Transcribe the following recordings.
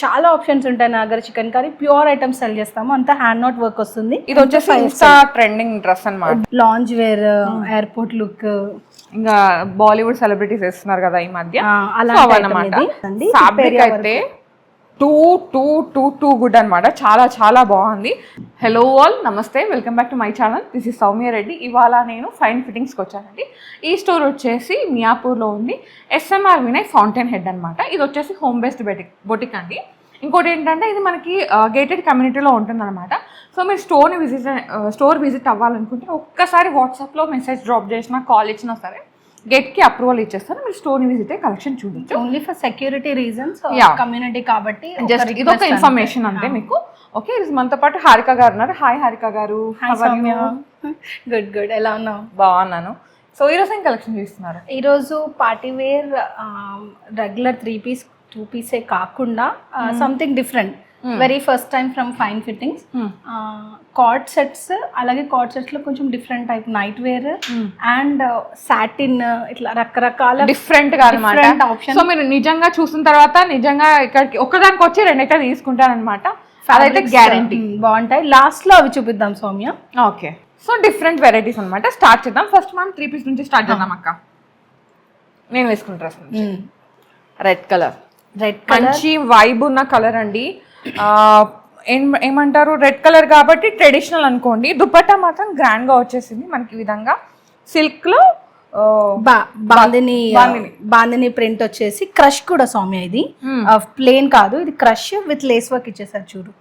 చాలా ఆప్షన్స్ ఉంటాయి నా దగ్గర. Chicken curry pure items cell చేస్తాము, అంతా హ్యాండ్ నాట్ వర్క్ వస్తుంది. ఇది వచ్చేసి ఇన్స్టా ట్రెండింగ్ డ్రెస్ అన్నమాట. లాంజ్ వేర్, ఎయిర్పోర్ట్ లుక్, ఇంకా బాలీవుడ్ సెలబ్రిటీస్ వేస్తున్నారు కదా ఈ మధ్య. అలాంటి ఫ్యాబ్రిక్ అయితే టూ గుడ్ అనమాట. చాలా చాలా బాగుంది. హలో ఆల్, నమస్తే, welcome back to my channel. This is Soumya Reddy. ఇవాళ నేను ఫైన్ ఫిట్టింగ్స్కి వచ్చానండి. ఈ స్టోర్ వచ్చేసి మియాపూర్లో ఉంది. SMR వినయ్ ఫౌంటైన్ హెడ్ అనమాట. ఇది వచ్చేసి హోమ్ బేస్డ్ బొటిక్ అండి. ఇంకోటి ఏంటంటే ఇది మనకి గేటెడ్ కమ్యూనిటీలో ఉంటుందన్నమాట. సో మీరు స్టోర్ విజిట్ అవ్వాలనుకుంటే ఒక్కసారి వాట్సాప్లో మెసేజ్ డ్రాప్ చేసినా, కాల్ ఇచ్చినా సరే గేట్కి అప్రూవల్ ఇచ్చేస్తారు. మీరు స్టోర్ని విజిట్ అయ్యి కలెక్షన్ చూడొచ్చు. Only for security reasons, community కాబట్టి జస్ట్ ఇదొక ఇన్ఫర్మేషన్ అంతే మీకు. ఓకే, ఇది మనతో పాటు హారిక గారు ఉన్నారు. హాయ్ హారిక గారు. గుడ్ గుడ్, ఎలా ఉన్నావు? బాగున్నాను. సో ఈరోజు ఏం కలెక్షన్ చూస్తున్నారు? ఈరోజు party wear regular 3 piece 2 piece కాకుండా something different. Very first time from fine fittings. Card sets, అలాగే కార్డ్ సెట్స్ లో కొంచెం different type night wear and satin, ఇట్లా రకరకాల డిఫరెంట్ గా ఆప్షన్. సో మీరు నిజంగా చూసిన తర్వాత నిజంగా ఇక్కడికి ఒక్కదానికి వచ్చి రెండైతే తీసుకుంటారనమాట. అదైతే గ్యారంటీ. బాగుంటాయి. లాస్ట్ లో అవి చూపిద్దాం Soumya. Okay, so different varieties అనమాట. స్టార్ట్ చేద్దాం. ఫస్ట్ మనం 3 piece నుంచి స్టార్ట్ చేద్దాం అక్క. నేను వేసుకుంటాను రెడ్ కలర్. మంచి వైబ్ ఉన్న కలర్ అండి. ఏమంటారు, రెడ్ కలర్ కాబట్టి ట్రెడిషనల్ అనుకోండి. దుపట్టా మాత్రం గ్రాండ్ గా వచ్చేసింది మనకి. విధంగా సిల్క్ లో బాందిని ప్రింట్ వచ్చేసి క్రష్ కూడా సౌమ్య. ఇది ప్లేన్ కాదు, ఇది క్రష్ విత్ లేస్ వర్క్ ఇచ్చేసారు చూడు.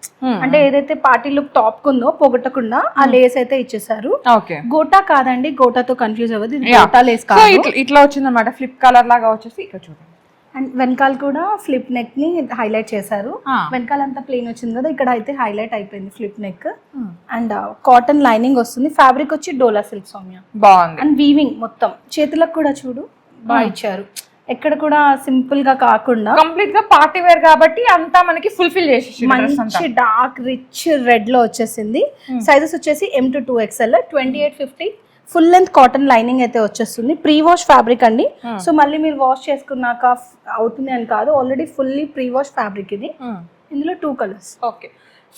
అంటే ఏదైతే పార్టీ లుక్ టాప్ కుందో పోగొట్టకుండా ఆ లేస్ అయితే ఇచ్చేసారు. గోటా కాదండి, గోటాతో కన్ఫ్యూజ్ అవ్వదు. ఇది గోటా లేస్ కాదు, ఇట్లా వచ్చింది అనమాట. ఫ్లిప్ కలర్ లాగా వచ్చేసి ఇక్కడ చూడండి. అండ్ వెనకాల కూడా ఫ్లిప్ నెక్ ని హైలైట్ చేశారు. వెనకాల అంతా ప్లేన్ వచ్చింది కదా, ఇక్కడ అయితే హైలైట్ అయిపోయింది flip neck. And cotton lining వస్తుంది. ఫ్యాబ్రిక్ వచ్చి డోలా సిల్క్ సౌమ్య. బాగుంది. అండ్ వీవింగ్ మొత్తం చేతులకు కూడా చూడు బాగా ఇచ్చారు. ఎక్కడ కూడా సింపుల్ గా కాకుండా కంప్లీట్ గా పార్టీ వేర్ కాబట్టి అంతా మనకి ఫుల్ఫిల్ చేసి మంచి డార్క్ రిచ్ రెడ్ లో వచ్చేసింది. సైజెస్ వచ్చేసి M to 2XL, 2850. Full length cotton lining అయితే వచ్చేస్తుంది. ప్రీ వాష్ ఫ్యాబ్రిక్ అండి. సో మళ్ళీ మీరు వాష్ చేసుకున్నాక అవుతుంది అని కాదు, already fully pre wash fabric ఇది. ఇందులో 2 colors. ఓకే,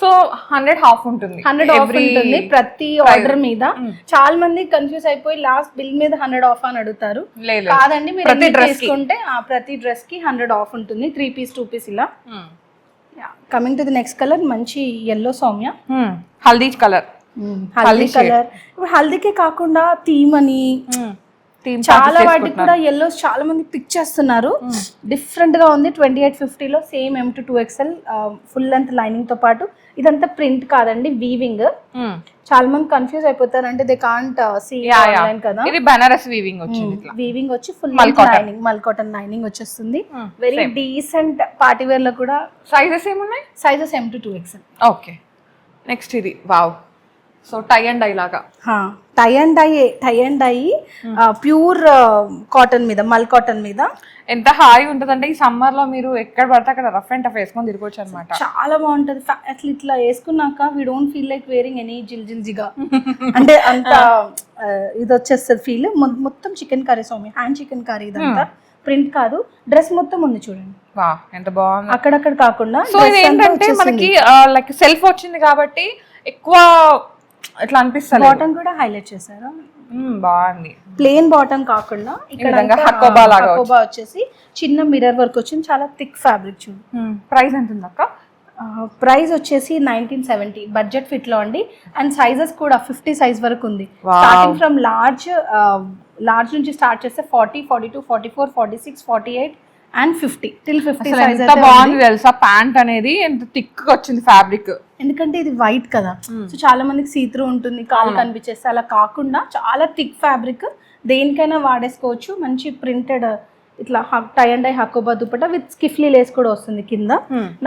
సో 100 ఆఫ్ ఉంటుంది. 100 ఆఫ్ ఉంటుంది ప్రతి ఆర్డర్ మీద. చాలా మంది కన్ఫ్యూజ్ అయిపోయి లాస్ట్ బిల్ మీద 100 ఆఫ్ అని అడుగుతారు. కాదండి, మీరు తీసుకుంటే ప్రతి డ్రెస్ కి 100 ఆఫ్ ఉంటుంది. 3 piece 2 piece ఇలా. Coming to the next colour, మంచి yellow Soumya. Haldi colour. Haldi colour. ఇప్పుడు హల్దీకే కాకుండా థీమ్ అని చాలా వాటికి కూడా ఎల్లోస్ చాలా మంది పిక్ చేస్తున్నారు. డిఫరెంట్ గా ఉంది. 2850 లో same M to 2XL full length lining తో పాటు. ఇదంతా ప్రింట్ కాదండి, వీవింగ్. చాలా మంది కన్ఫ్యూజ్ అయిపోతారు, అంటే దే కాంట్ సీ ఆన్లైన్ కదా. ఇది బనారస్ వీవింగ్ వచ్చింది. వీవింగ్ వచ్చి full lining, mul cotton lining వచ్చేస్తుంది. వెరీ డీసెంట్ పార్టీ వేర్ లో కూడా. సైజెస్ ఏమున్నాయి? Sizes M to 2XL. Okay, next ఇది wow. So tie and dye లాగా. Tie and dye pure cotton మీద, మల్ కాటన్ మీద. ఎంత హాయి ఉంటదంటే ఈ సమ్మర్ లో మీరు ఎక్కడ పడితే అక్కడ రఫ్ అండ్ టఫ్ వేసుకొని తిరగొచ్చు అనమాట. చాలా బాగుంటది. అట్లా ఇట్లా వేసుకున్నాక we don't feel like wearing any జిల్జిగా. అంటే అంత ఇది వచ్చేస్తుంది ఫీల్. మొత్తం chikankari Soumya, hand chikankari. ఇదంతా ప్రింట్ కాదు, డ్రెస్ మొత్తం ఉంది చూడండి. వా, ఎంత బాగుంది. అక్కడక్కడ కాకుండా. సో ఇది ఏంటంటే మనకి లైక్ సెల్ఫ్ వచ్చింది కాబట్టి ఎక్కువ ఎట్లా అనిపిస్తుంది. బాటమ్ కూడా హైలైట్ చేశారు. బాగుంది. ప్లేన్ బాటమ్ కాకుండా ఇక్కడ హకోబా వచ్చేసి చిన్న మిర్రర్ వర్క్ వచ్చింది. చాలా థిక్ ఫ్యాబ్రిక్ చూడు. ప్రైస్ ఎంత ఉంది అక్క? ప్రైస్ వచ్చేసి 1970 బడ్జెట్ ఫిట్ లో అండి. అండ్ సైజెస్ కూడా 50 సైజ్ వరకు ఉంది. స్టార్టింగ్ ఫ్రమ్ లార్జ్ నుంచి స్టార్ట్ చేస్తే 40, 42, 44, 46, 48 అండ్ 50 till 50 సైజ్. ఎంత బాగుంది తెలుసా ప్యాంట్ అనేది, ఎంత థిక్ గా వచ్చింది ఫ్యాబ్రిక్. ఎందుకంటే ఇది వైట్ కదా, సో చాలా మందికి సీత్రూ ఉంటుంది, కాలు కనిపించేస్తే. అలా కాకుండా చాలా థిక్ ఫ్యాబ్రిక్, దేనికైనా వాడేసుకోవచ్చు. మంచి ప్రింటెడ్ ఇట్లా tie and dye hakoba dupatta with schiffli lace కూడా వస్తుంది కింద.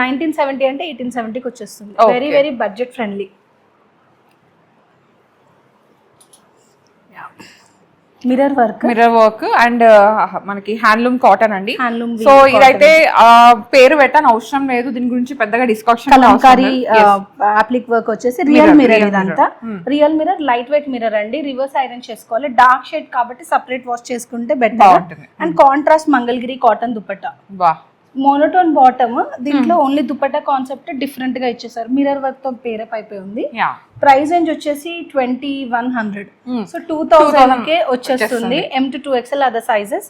1970 అంటే 1870కి వచ్చేస్తుంది. Very very budget friendly. Mirror work and మనకి హ్యాండ్లూమ్ కాటన్ అండి. సో ఇదైతే పేరు పెట్టని అవసరం లేదు, దీని గురించి పెద్దగా డిస్కషన్. కలంకారీ అప్లిక్ వర్క్ వచ్చేసి రియల్ మిర్రర్. ఇదంతా real mirror, light weight mirror అండి. రివర్స్ ఐరన్ చేసుకోవాలి. డార్క్ షేడ్ కాబట్టి సపరేట్ వాష్ చేసుకుంటే better. And contrast Mangalagiri cotton dupatta. Monotone bottom, దీంట్లో ఓన్లీ దుపట్టా కాన్సెప్ట్ డిఫరెంట్ గా ఇచ్చేసారు. మిర్రర్ వర్క్ తో పేరప్ అయిపోయి ఉంది. ప్రైస్ రేంజ్ వచ్చేసి 2100. సో 2000 కే వచ్చేస్తుంది. M to 2XL other sizes.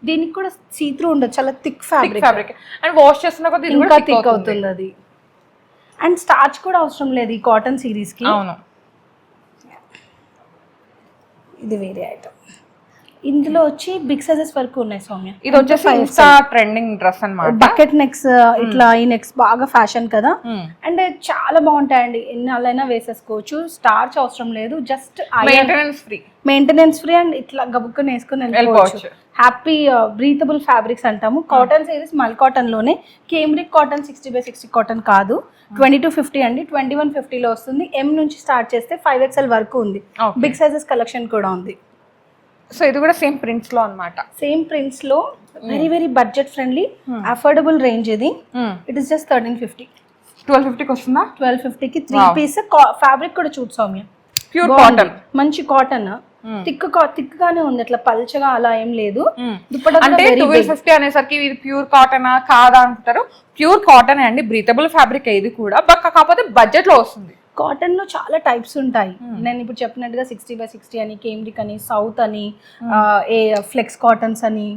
దీనికి కూడా సీ త్రూ ఉండదు, చాలా థిక్ ఫ్యాబ్రిక్ అండ్ వాష్ చేస్తున్నా కొద్ది ఇంకా థిక్ అవుతుంది అది. అండ్ స్టార్చ్ కూడా అవసరం లేదు ఈ కాటన్ సిరీస్ కి. అవును, ఇది వేరే ఐటమ్. ఇందులో వచ్చి బిగ్ సైజెస్ వరకు ఉన్నాయి సౌమ్య. ఇది వచ్చేసి ఇన్స్టా ట్రెండింగ్ డ్రెస్ అన్నమాట. బకెట్ నెక్స్, ఇట్లా ఈ నెక్స్ బాగా ఫ్యాషన్ కదా. అండ్ చాలా బాగుంటాయండి, ఎన్నాళ్ళైనా వేసేసుకోవచ్చు. స్టార్చ్ అవసరం లేదు, జస్ట్ మెయింటెనెన్స్ ఫ్రీ అండ్ ఇట్లా గబుక్కుని వేసుకుని వెళ్ళిపోవచ్చు. హ్యాపీ బ్రీతబుల్ ఫ్యాబ్రిక్స్ అంటాము. కాటన్ సిరీస్ మల్ కాటన్ లోనే, కేమ్రిక్ కాటన్ 60x60 కాటన్ కాదు. 2250 అండి. 2150లో వస్తుంది. M నుంచి స్టార్ట్ చేస్తే 5XL వరకు ఉంది. బిగ్ సైజెస్ కలెక్షన్ కూడా ఉంది. సో ఇది కూడా సేమ్ ప్రింట్స్ లో అన్నమాట. సేమ్ ప్రింట్స్ లో very very budget friendly affordable range ఇది. It is just 1350. 1250కి వస్తుందా? 1250కి 3 పీస్. ఫ్యాబ్రిక్ కూడా చూడు సౌమ్య, ప్యూర్ కాటన్, మంచి కాటన్. థిక్ గానే ఉంది, అట్లా పల్చగా అలా ఏం లేదు. అంటే 1250 అనేసరికి ఇది ప్యూర్ కాటన్ కాదా అంటారు. ప్యూర్ కాటన్ అండి, బ్రీతబుల్ ఫ్యాబ్రిక్ ఇది కూడా, కాకపోతే బడ్జెట్ లో వస్తుంది. కాటన్ లో చాలా టైప్స్ ఉంటాయి. నేను ఇప్పుడు చెప్పినట్టుగా 60x60 అని, కేమ్రిక్ అని, సౌత్ అని, ఏ ఫ్లెక్స్ కాటన్స్ అని,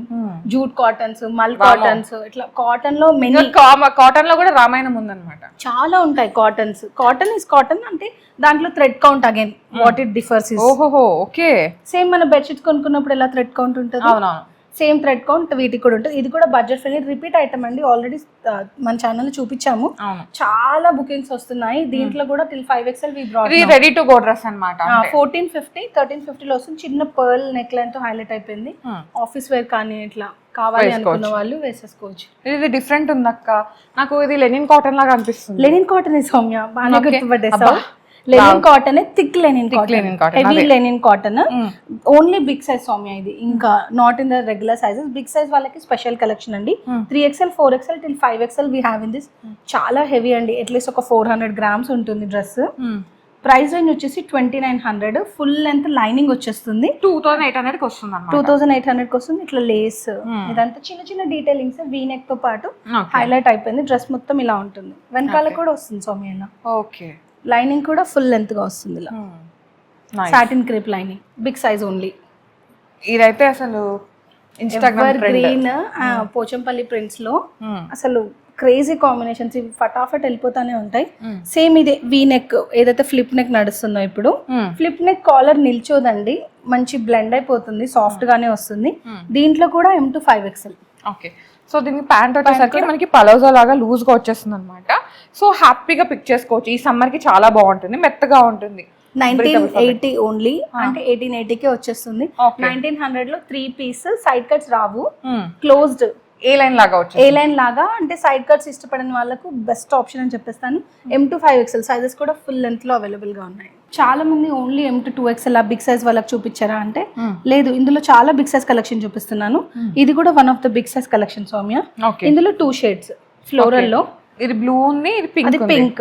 జూట్ కాటన్స్, మల్ కాటన్స్, ఇట్లా కాటన్ లో కాటన్ లో కూడా రామాయణం ఉందన్నమాట. చాలా ఉంటాయి కాటన్స్. కాటన్ ఇస్ కాటన్ అంటే దాంట్లో thread count again what it differs is. ఓహో, ఓకే. సేమ్ మన బెడ్షీట్స్ కొనుక్కున్నప్పుడు ఎలా థ్రెడ్ కౌంట్ ఉంటుంది, సేమ్ థ్రెడ్ కౌంట్ వీటికి కూడా ఉంటుంది. ఇది కూడా బడ్జెట్ ఫ్రెండ్లీ రిపీట్ ఐటమ్ అండి. ఆల్రెడీ మన ఛానల్ చూపించాము, చాలా బుకింగ్స్ వస్తున్నాయి. దీంట్లో కూడా till 5XL వి బ్రాట్. ఇది రెడీ టు గో డ్రెస్ అన్నమాట. 1450, 1350లో వస్తుంది. చిన్న పర్ల్ నెక్ లైన్ తో హైలైట్ అయిపోయింది. ఆఫీస్ వేర్ కానీ ఇట్లా కావాలి అనుకున్న వాళ్ళు వేసేసుకోవచ్చు. ఇది డిఫరెంట్ ఉంది అక్క, నాకు ఇది లెనిన్ కాటన్ లాగా అనిపిస్తుంది. లెనిన్ కాటన్ సౌమ్య బాగా గుర్తుపట్టేసావు. Linen cotton, thick linen cotton, heavy linen cotton. Only big size Soumya ఇది, ఇంకా not in the regular sizes. Big size వాళ్ళకి స్పెషల్ కలెక్షన్ అండి. 3XL, 4XL till 5XL we have in this. చాలా heavy అండి, at least ఒక 400 grams ఉంటుంది dress. Price range వచ్చేసి 2900. Full length lining వచ్చేస్తుంది. 2800కి వస్తుంది. 2800కి వస్తుంది. ఇట్లా లేస్ ఇదంతా చిన్న చిన్న డీటెయిలింగ్స్ వీ నెక్ తో పాటు హైలైట్ అయిపోయింది. డ్రెస్ మొత్తం ఇలా ఉంటుంది. వెనకాల కూడా వస్తుంది సౌమ్య. ఓకే, లైనింగ్ కూడా ఫుల్ లెంత్ గా వస్తుంది. ఇలా satin crepe lining, big size only. ఇదైతే అసలు ఇన్‌స్టాగ్రామ్ గ్రీన్ పోచంపల్లి ప్రింట్స్ లో అసలు క్రేజీ కాంబినేషన్స్. ఇవి ఫటాఫట్ వెళ్ళిపోతానే ఉంటాయి. సేమ్ ఇదే వీ నెక్, ఏదైతే ఫ్లిప్ నెక్ నడుస్తుందో ఇప్పుడు, ఫ్లిప్ నెక్ కాలర్ నిల్చోదండి, మంచి బ్లెండ్ అయిపోతుంది, సాఫ్ట్ గానే వస్తుంది. దీంట్లో కూడా M to 5XL. Okay, so దీనికి ప్యాంట్ వచ్చేసరికి మనకి పలోజా లాగా లూజ్ గా వచ్చేస్తుంది అనమాట. సో హ్యాపీగా పిక్ చేసుకోవచ్చు. ఈ సమ్మర్ కి చాలా బాగుంటుంది, మెత్తగా ఉంటుంది. 1980 ఓన్లీ, అంటే 1880కే వచ్చేస్తుంది. 1900 లో 3 పీస్ సైడ్ కట్స్ రావు, క్లోజ్డ్ ఏ లైన్ లాగా వచ్చి ఏ లైన్ లాగా. అంటే సైడ్ కట్స్ ఇష్టపడిన వాళ్ళకు బెస్ట్ ఆప్షన్ అని చెప్పేస్తాను. M to 5XL సైజెస్ కూడా ఫుల్ లెంత్ లో అవైలబుల్ గా ఉన్నాయి. చాలా మంది only M to 2XL big size వాళ్ళకి చూపించారా అంటే లేదు, ఇందులో చాలా బిగ్ సైజ్ కలెక్షన్ చూపిస్తున్నాను. ఇది కూడా one of the big size collection Soumya. ఇందులో 2 షేడ్స్ ఫ్లోరల్ లో, ఇది బ్లూ ఉంది, ఇది pink. Pink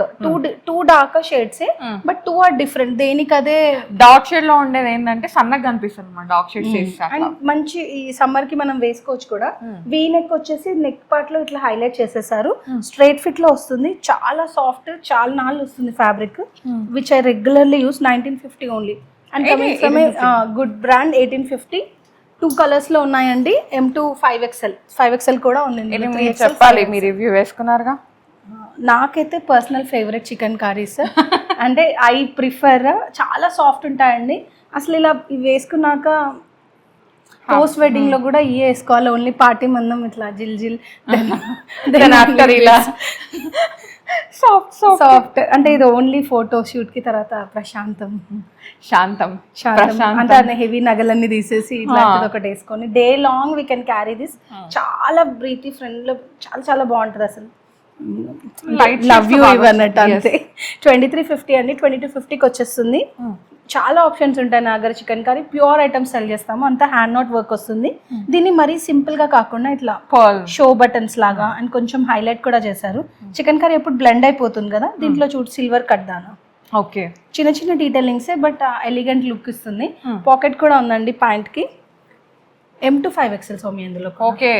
too dark shades, but 2 are different. దేనికి అదే డార్క్ షేడ్ లో ఉండేది ఏంటంటే సన్నగా కనిపిస్తుంది అన్నమాట. డార్క్ షేడ్స్ అండ్ మంచి ఈ సమ్మర్ కి మనం వేసుకోవచ్చు కూడా. వీ నెక్ వచ్చేసి నెక్ పార్ట్ లో ఇట్లా హైలైట్ చేసేసారు. స్ట్రైట్ ఫిట్ లో వస్తుంది, చాలా సాఫ్ట్, చాలా నాళ్ళు వస్తుంది fabric, which I regularly use. 1950 only. And good brand 1850. 2 colours లో ఉన్నాయండి. M to 5XL. 5XL కూడా ఉంది. చెప్పాలి, మీ రివ్యూ వేసుకున్నారుగా. నాకైతే పర్సనల్ ఫేవరెట్ చికెన్ కర్రీస్. అంటే ఐ ప్రిఫర్, చాలా సాఫ్ట్ ఉంటాయండి. అసలు ఇలా వేసుకున్నాక పోస్ట్ వెడ్డింగ్ లో కూడా ఇవే వేసుకోవాలి. ఓన్లీ పార్టీ మందం ఇట్లా జిల్ జిల్, సాఫ్ట్. అంటే ఇది ఓన్లీ ఫోటో షూట్ కి, తర్వాత శాంతం అంటే హెవీ నగలన్నీ తీసేసి ఇట్లాంటిది ఒకటి వేసుకొని day long we can carry this. చాలా బ్రీతీ ఫ్రెండ్ లో చాలా చాలా బాగుంటుంది అసలు. లవ్ యూ ఇవన్నట్టు అంతే. 2350 అండి. 2250కి వచ్చేస్తుంది. చాలా ఆప్షన్స్ ఉంటాయి నా దగ్గర. Chicken curry pure items cell చేస్తాము, అంతా హ్యాండ్ నాట్ వర్క్ వస్తుంది. దీన్ని మరీ సింపుల్ గా కాకుండా ఇట్లా షో బటన్స్ లాగా అండ్ కొంచెం హైలైట్ కూడా చేశారు. చికెన్ కర్రీ ఎప్పుడు బ్లెండ్ అయిపోతుంది కదా, దీంట్లో చూడు సిల్వర్ కట్ దానా. ఓకే, చిన్న చిన్న డీటెయిలింగ్స్ బట్ ఎలిగెంట్ లుక్ ఇస్తుంది. పాకెట్ కూడా ఉందండి ప్యాంట్ కి. M to 5XL సోమి ఇందులో. ఓకే,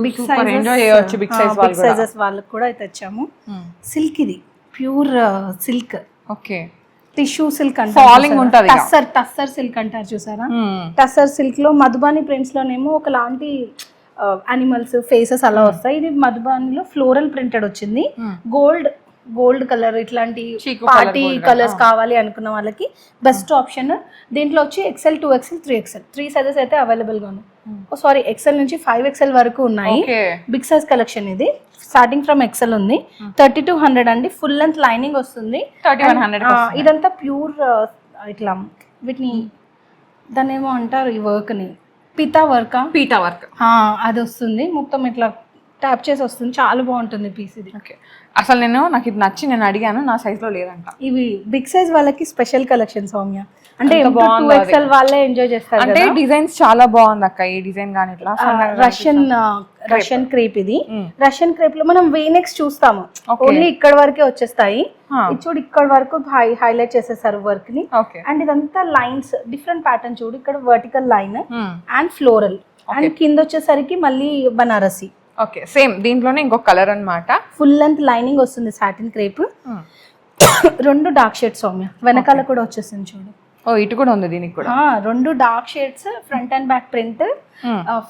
బిగ్ సూపర్ ఎంజాయ్ చేయొచ్చు బిగ్ సైజ్ వాళ్ళు కూడా. సైజెస్ వాళ్ళకి కూడా అయితే తెచ్చాము. సిల్క్ ఇది pure silk, okay tissue silk falling ఉంటది ఇక. టస్సర్ సిల్క్ అంటారు చూసారా, టస్సర్ సిల్క్ లో మధుబాని ప్రింట్స్ లోనేమో ఒకలాంటి అనిమల్స్ ఫేసెస్ అలా వస్తాయి. ఇది మధుబానిలో ఫ్లోరల్ ప్రింటెడ్ వచ్చింది. గోల్డ్ కలర్ ఇట్లాంటి చీకు పార్టీ colour కలర్స్ కావాలి అనుకున్న వాళ్ళకి బెస్ట్ ఆప్షన్. దీంట్లో వచ్చి XL 2XL 3XL 3 సైజెస్ అయితే అవైలబుల్ గా ఉన్నాయి. సారీ XL నుంచి 5XL వరకు ఉన్నాయి. Okay. బిగ్ సైజ్ కలెక్షన్ ఇది. స్టార్టింగ్ ఫ్రమ్ XL ఉంది. 3200 అండి. ఫుల్ లెంత్ లైనింగ్ వస్తుంది. 3100 ఇదంతా ప్యూర్ ఇట్లా వీటిని దాన్ని ఏమో అంటారు ఈ వర్క్ ని, పీతా వర్క్ అది వస్తుంది. మొత్తం ఇట్లా ట్యాప్ చేసి వస్తుంది. చాలా బాగుంటుంది పీస్ ఇది. ఓకే అసలు నాకు ఇది నచ్చి నేను అడిగాను, నా సైజ్ లో లేదంట. ఇవి బిగ్ సైజ్ వాళ్ళకి స్పెషల్ కలెక్షన్ సౌమ్య. అంటే 2XL వాళ్ళే ఎంజాయ్ చేస్తారు. అంటే డిజైన్స్ చాలా బాగుంది అక్క. ఈ డిజైన్ గానీ ఇట్లా రష్యన్ క్రేప్ ఇది. రష్యన్ క్రేప్ లో మనం వీనెక్స్ చూస్తాము, ఓన్లీ ఇక్కడ వరకే వచ్చేస్తాయి. ఇది చూడు ఇక్కడ వరకు హైలైట్ చేసేసారు వర్క్ ని. అండ్ ఇదంతా లైన్స్ డిఫరెంట్ ప్యాటర్న్ చూడు. ఇక్కడ vertical line and floral and కింద వచ్చేసరికి మళ్ళీ బనారసి. ఓకే సేమ్ దీంట్లోనే ఇంకొక కలర్ అన్నమాట. ఫుల్ లెంత్ లైనింగ్ వస్తుంది satin crepe. 2 dark shades Soumya. వెనకాల కూడా వచ్చేసింది చూడు. ఓ ఇటు కూడా ఉంది దీనికి కూడా. 2 dark shades, front and back print,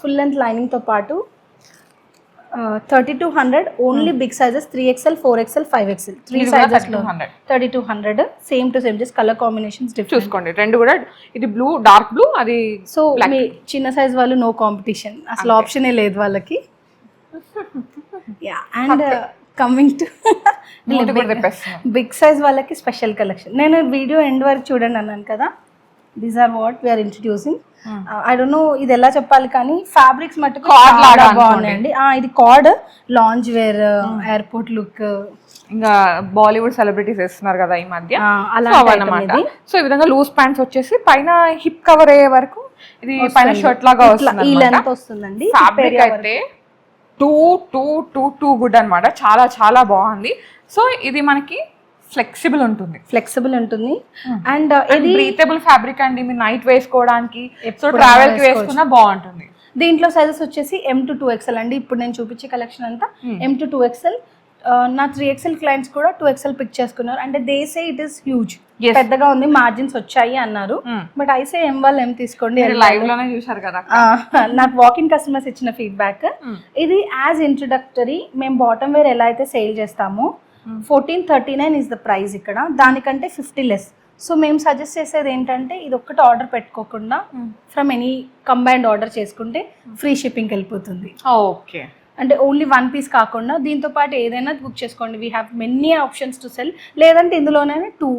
full length lining తో పాటు. 3200 only big sizes 3XL 4XL 5XL 3 sizes లో 3200 same to same, just colour combinations different. చూసుకోండి రెండు కూడా. ఇది బ్లూ, డార్క్ బ్లూ, అది సో మీ చిన్న సైజ్ వాళ్ళు నో కాంపిటీషన్, అసలు ఆప్షనే లేదు వాళ్ళకి. And coming to big size వాళ్ళకి స్పెషల్ కలెక్షన్. నేను వీడియో ఎండ్ వరకు చూడండి అన్నాను కదా. These are what we are introducing. I don't know ఇది ఎలా చెప్పాలి కానీ ఫ్యాబ్రిక్స్ మట్టుకు చాలా బాగున్నాయండి. ఇది card lounge wear, airport look, ఇంకా బాలీవుడ్ సెలబ్రిటీస్ వేస్తున్నారు కదా ఈ మధ్య అన్నమాట. సో ఈ విధంగా లూజ్ ప్యాంట్స్ వచ్చేసి పైన హిప్ కవర్ అయ్యే వరకు ఇది పైన షర్ట్ లాగా వస్తుంది. ఈ లెంత్ వస్తుందండి. ఫ్యాబ్రిక్ అయితే టూ గుడ్ అన్నమాట. చాలా చాలా బాగుంది. సో ఇది మనకి ఫ్లెక్సిబుల్ ఉంటుంది అండ్ ఇది బ్రీతబుల్ ఫ్యాబ్రిక్ అండి. మీరు నైట్ వేసుకోవడానికి, సో ట్రావెల్ కి వేసుకున్నా బాగుంటుంది. దీంట్లో సైజెస్ వచ్చేసి M to 2XL అండి. ఇప్పుడు నేను చూపించే కలెక్షన్ అంతా M to 2XL. నా 3XL క్లయింట్స్ కూడా 2XL పిక్ చేసుకున్నారు. అంటే they say it is huge, పెద్దగా ఉంది, మార్జిన్స్ వచ్చాయి అన్నారు. బట్ ఐ సే M వాళ్ళు M తీసుకోండి. లైవ్ లోనే చూశారు కదా. నాకు వాకింగ్ కస్టమర్స్ ఇచ్చిన ఫీడ్బ్యాక్ ఇది. యాజ్ ఇంట్రొడక్టరీ మేము బాటమ్ వేర్ ఎలా అయితే సేల్ చేస్తామో 1439 ఇస్ ద ప్రైస్ ఇక్కడ. దానికంటే 50 లెస్. సో మేము సజెస్ట్ చేసేది ఏంటంటే ఇది ఒక్కటి ఆర్డర్ పెట్టుకోకుండా ఫ్రమ్ ఎనీ కంబైన్డ్ ఆర్డర్ చేసుకుంటే ఫ్రీ షిప్పింగ్కి వెళ్ళిపోతుంది. ఓకే అంటే ఓన్లీ 1 పీస్ కాకుండా దీంతో పాటు ఏదైనా బుక్ చేసుకోండి. We have many options to cell. లేదంటే ఇందులోనే 2.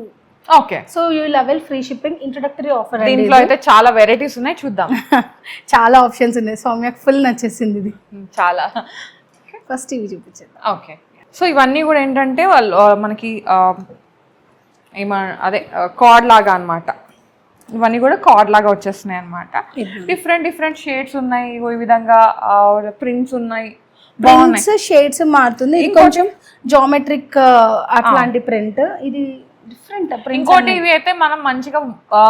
Okay so you will avail free shipping. Introductory offer. దీంట్లో అయితే చాలా వెరైటీస్ ఉన్నాయి, చూద్దాం. చాలా ఆప్షన్స్ ఉన్నాయి. సౌమ్యకు ఫుల్ నచ్చేసింది ఇది చాలా. ఫస్ట్ ఇవి చూపించండి. ఓకే సో ఇవన్నీ కూడా ఏంటంటే వాళ్ళు మనకి అదే కార్డ్ లాగా అన్నమాట. ఇవన్నీ కూడా కార్డ్ లాగా వచ్చేస్తున్నాయి అన్నమాట. డిఫరెంట్ షేడ్స్ ఉన్నాయి. ఈ విధంగా ప్రింట్స్ ఉన్నాయి. ప్రింట్స్ షేడ్స్ మారుతుంది. ఇది కొంచెం జామెట్రిక్ అట్లాంటి ప్రింట్. ఇది డిఫరెంట్ ప్రింట్. ఇంకోటి ఇవి అయితే మనం మంచిగా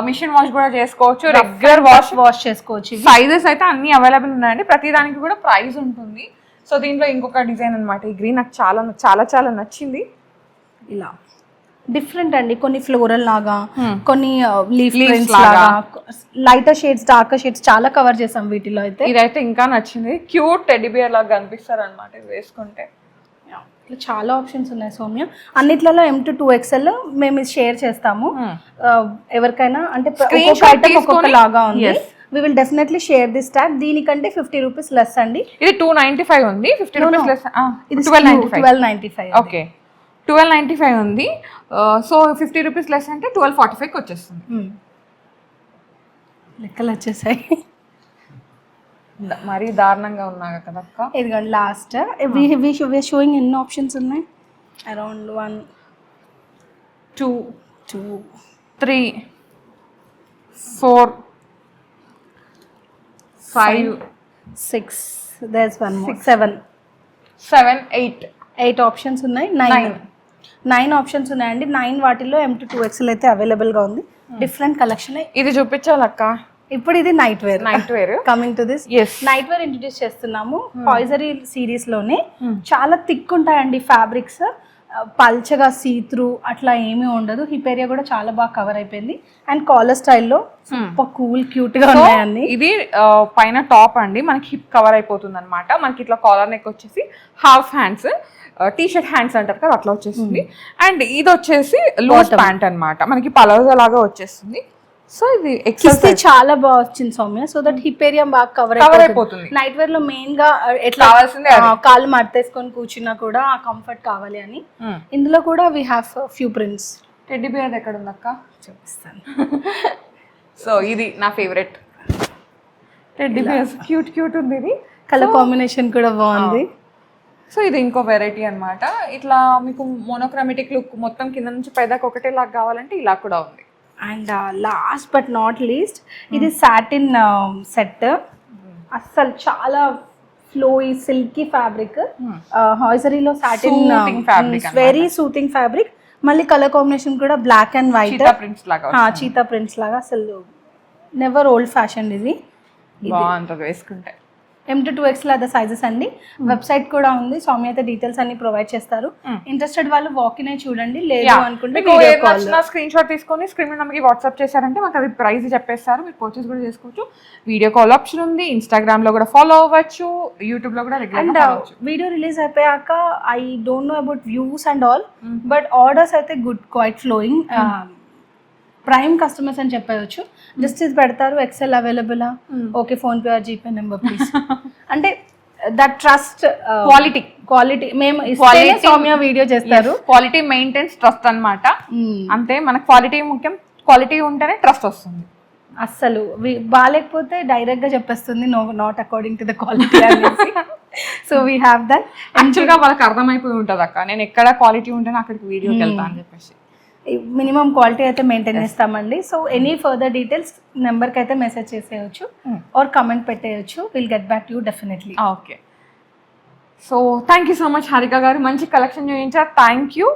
మిషన్ వాష్ కూడా చేసుకోవచ్చు, రెగ్యులర్ వాష్ చేసుకోవచ్చు. సైజెస్ అయితే అన్ని అవైలబుల్ ఉన్నాయండి. ప్రతి దానికి కూడా ప్రైస్ ఉంటుంది. సో దీంట్లో ఇంకొక డిజైన్ అన్నమాట. ఈ గ్రీన్ నాకు చాలా చాలా చాలా నచ్చింది. ఇలా డిఫరెంట్ అండి. కొన్ని ఫ్లోరల్ లాగా, కొన్ని లీఫ్ ప్రింట్స్ లాగా, లైటర్ షేడ్స్, డార్కర్ షేడ్స్ చాలా కవర్ చేసాం వీటిలో. అయితే ఇదైతే ఇంకా నచ్చింది. క్యూట్ టెడ్డీ బియర్ లాగా కనిపిస్తారు అనమాట ఇది వేసుకుంటే. ఇట్లా చాలా ఆప్షన్స్ ఉన్నాయి సౌమ్య. అన్నిట్లలో M to 2XL మేము షేర్ చేస్తాము ఎవరికైనా. అంటే ఒక్కొక్క ఐటమ్ ఒక్కొక్క లాగా ఉంది. we will definitely share this tag. దీనికంటే 50 రూపీస్ లెస్ అండి. ఇది 295 ఉంది, 50 రూపీస్ లెస్. ఇది 1295. ఓకే 1295 ఉంది. సో 50 రూపీస్ లెస్ అంటే 1245కి వచ్చేస్తుంది. లెక్కలు వచ్చేసాయి. మరీ దారుణంగా ఉన్నాయి కదా అక్క. ఇదిగోండి లాస్ట్ వి షోయింగ్ ఎన్ని ఆప్షన్స్ ఉన్నాయి. Around 1 2 3 4 5 6 there's one more 7 8 options ఉన్నాయి. 9 ఆప్షన్స్ ఉన్నాయండి. 9 వాటిల్లో M to 2XL అయితే అవైలబుల్ గా ఉంది. Different collection. ఇది చూపించాలక్క. ఇప్పుడు ఇది night wear. Coming to this Yes. Night wear introduce చేస్తున్నాము. హాయిజరీ సిరీస్ లోనే చాలా థిక్ ఉంటాయండి ఫ్యాబ్రిక్స్, పల్చగా సీత్రూ అట్లా ఏమీ ఉండదు. హిప్ ఏరియా కూడా చాలా బాగా కవర్ అయిపోయింది అండ్ కాలర్ స్టైల్లో సూపర్ కూల్ క్యూట్ గా ఉన్నాయండి. ఇది పైన టాప్ అండి మనకి హిప్ కవర్ అయిపోతుంది అనమాట. మనకి ఇట్లా కాలర్ నెక్ వచ్చేసి half hands, T shirt hands అంటారు కదా అట్లా వచ్చేస్తుంది. అండ్ ఇది వచ్చేసి లూజ్ ప్యాంట్ అన్నమాట, మనకి పలవజా లాగా వచ్చేస్తుంది. సో ఇది కిస్తే చాలా బాగా వచ్చింది Soumya. So that hip area బాగా కవర్ అయిపోతుంది. నైట్ వేర్ లో మెయిన్ గా ఎట్లా కాళ్ళు మడతేసుకొని కూర్చున్నా కూడా ఆ కంఫర్ట్ కావాలి అని. ఇందులో కూడా we have few prints. Teddy bear ఎక్కడ ఉందక్క చూపిస్తాను. సో ఇది నా favourite teddy bear, cute cute ఉంది. ఇది కలర్ కాంబినేషన్ కూడా బాగుంది. సో ఇది ఇంకో వెరైటీ అన్నమాట. ఇట్లా మీకు మోనోక్రోమాటిక్ లుక్ మొత్తం కింద నుంచి పైదాకా ఒకటే లాగా కావాలంటే ఇలా కూడా ఉంది. And last but not least ఇది సాటిన్ సెట్. అస్సలు చాలా ఫ్లోయి సిల్కీ ఫ్యాబ్రిక్, హాయిజరీలో సాటిన్ వెరీ సూతింగ్ ఫ్యాబ్రిక్. మళ్ళీ కలర్ కాంబినేషన్ కూడా black and white cheetah prints లాగా. అసలు నెవర్ ఓల్డ్ ఫ్యాషన్. ఇది బాగుంటుంది వేసుకుంటే. M to 2XL అదే సైజెస్ అండి. వెబ్సైట్ కూడా ఉంది, సౌమ్య అయితే డీటెయిల్స్ అన్ని ప్రొవైడ్ చేస్తారు. ఇంట్రెస్టెడ్ వాళ్ళు వాక్ ఇన్ అయి చూడండి, లేదు అనుకుంటే స్క్రీన్ షాట్ తీసుకొని స్క్రీన్ నెంబర్కి వాట్సాప్ చేశారంటే మాకు అది ప్రైస్ చెప్పేస్తారు, మీరు పర్చేస్ కూడా చేసుకోవచ్చు. వీడియో కాల్ ఆప్షన్ ఉంది, ఇన్స్టాగ్రామ్ లో కూడా ఫాలో అవ్వచ్చు, యూట్యూబ్ లో కూడా అండ్ వీడియో రిలీజ్ అయిపోయాక I don't know about views and all, but orders అయితే good, quite flowing. Prime customers అని చెప్పవచ్చు. జస్ట్ ఇది పెడతారు, XL available, okay PhonePe or GPay number please. అంటే దట్ ట్రస్ట్, క్వాలిటీ మేము సౌమ్య వీడియో చేస్తారు. Quality maintains trust అన్నమాట. అంతే, మనకు క్వాలిటీ ముఖ్యం, క్వాలిటీ ఉంటేనే ట్రస్ట్ వస్తుంది. అస్సలు బాగాలేకపోతే డైరెక్ట్ గా చెప్పేస్తుంది no not according to the quality అనేసి. So we have that. యాక్చువల్గా వాళ్ళకి అర్థమైపోయి ఉంటుంది అక్క, నేను ఎక్కడ క్వాలిటీ ఉంటేనే అక్కడికి వీడియోకి వెళ్తాను అని చెప్పేసి. మినిమం క్వాలిటీ అయితే మెయింటైన్ చేస్తామండి. సో ఎనీ ఫర్దర్ డీటెయిల్స్ నెంబర్కి అయితే మెసేజ్ చేసేయచ్చు ఆర్ కమెంట్ పెట్టేయచ్చు, will get back to you definitely. Okay, so thank you so much Harika garu, మంచి కలెక్షన్ చూపించారు. Thank you.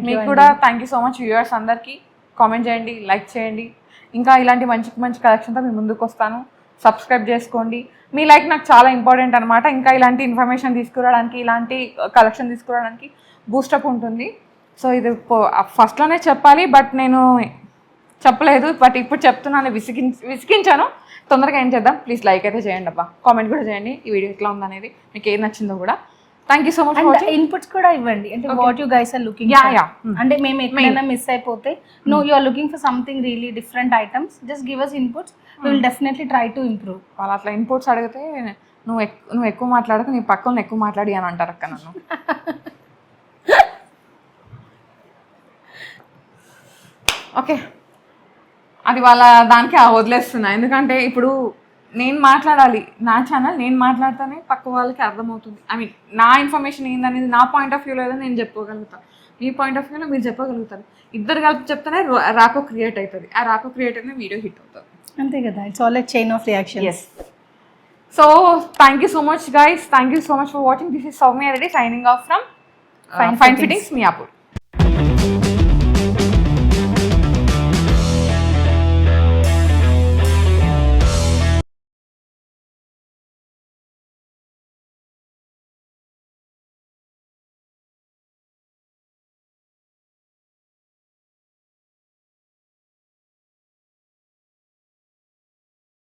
మీకు కూడా thank you so much. Viewers అందరికీ కామెంట్ చేయండి, లైక్ చేయండి. ఇంకా ఇలాంటి మంచి మంచి కలెక్షన్తో మీ ముందుకు వస్తాను. సబ్స్క్రైబ్ చేసుకోండి, మీ లైక్ నాకు చాలా ఇంపార్టెంట్ అనమాట. ఇంకా ఇలాంటి ఇన్ఫర్మేషన్ తీసుకురావడానికి, ఇలాంటి కలెక్షన్ తీసుకురావడానికి బూస్టప్ ఉంటుంది. సో ఇది ఫస్ట్లోనే చెప్పాలి, బట్ నేను చెప్పలేదు, బట్ ఇప్పుడు చెప్తున్నాను, విసిగించాను. తొందరగా ఏం చేద్దాం, ప్లీజ్ లైక్ అయితే చేయండి అబ్బా, కామెంట్ కూడా చేయండి ఈ వీడియో ఎట్లా ఉందనేది, మీకు ఏది నచ్చిందో కూడా. Thank you so much. Inputs కూడా ఇవ్వండి, అంటే what you guys are looking. అంటే మేము ఎక్కడైనా మిస్ అయిపోతే, no you are looking for something really different items, just give us inputs, we will definitely try to improve. వాళ్ళు అట్లా ఇన్పుట్స్ అడిగితే నువ్వు ఎక్కువ మాట్లాడక నీ పక్కన ఎక్కువ మాట్లాడి అని అంటారు అక్క నన్ను. ఓకే, అది వాళ్ళ దానికి వదిలేస్తున్నా, ఎందుకంటే ఇప్పుడు నేను మాట్లాడాలి, నా ఛానల్ నేను మాట్లాడితేనే పక్క వాళ్ళకి అర్థమవుతుంది. ఐ మీన్ నా ఇన్ఫర్మేషన్ ఏందనేది నా పాయింట్ ఆఫ్ వ్యూలో ఏదో నేను చెప్పగలుగుతాను, మీ పాయింట్ ఆఫ్ వ్యూలో మీరు చెప్పగలుగుతారు. ఇద్దరు కలిపి చెప్తేనే రాకో క్రియేట్ అవుతుంది, ఆ రాకో క్రియేట్ అయిన వీడియో హిట్ అవుతుంది. అంతే కదా, it's all like chain of reactions. So thank you so much guys, thank you so much for watching. This is Soumya Reddy signing off from fine fittings Miyapur.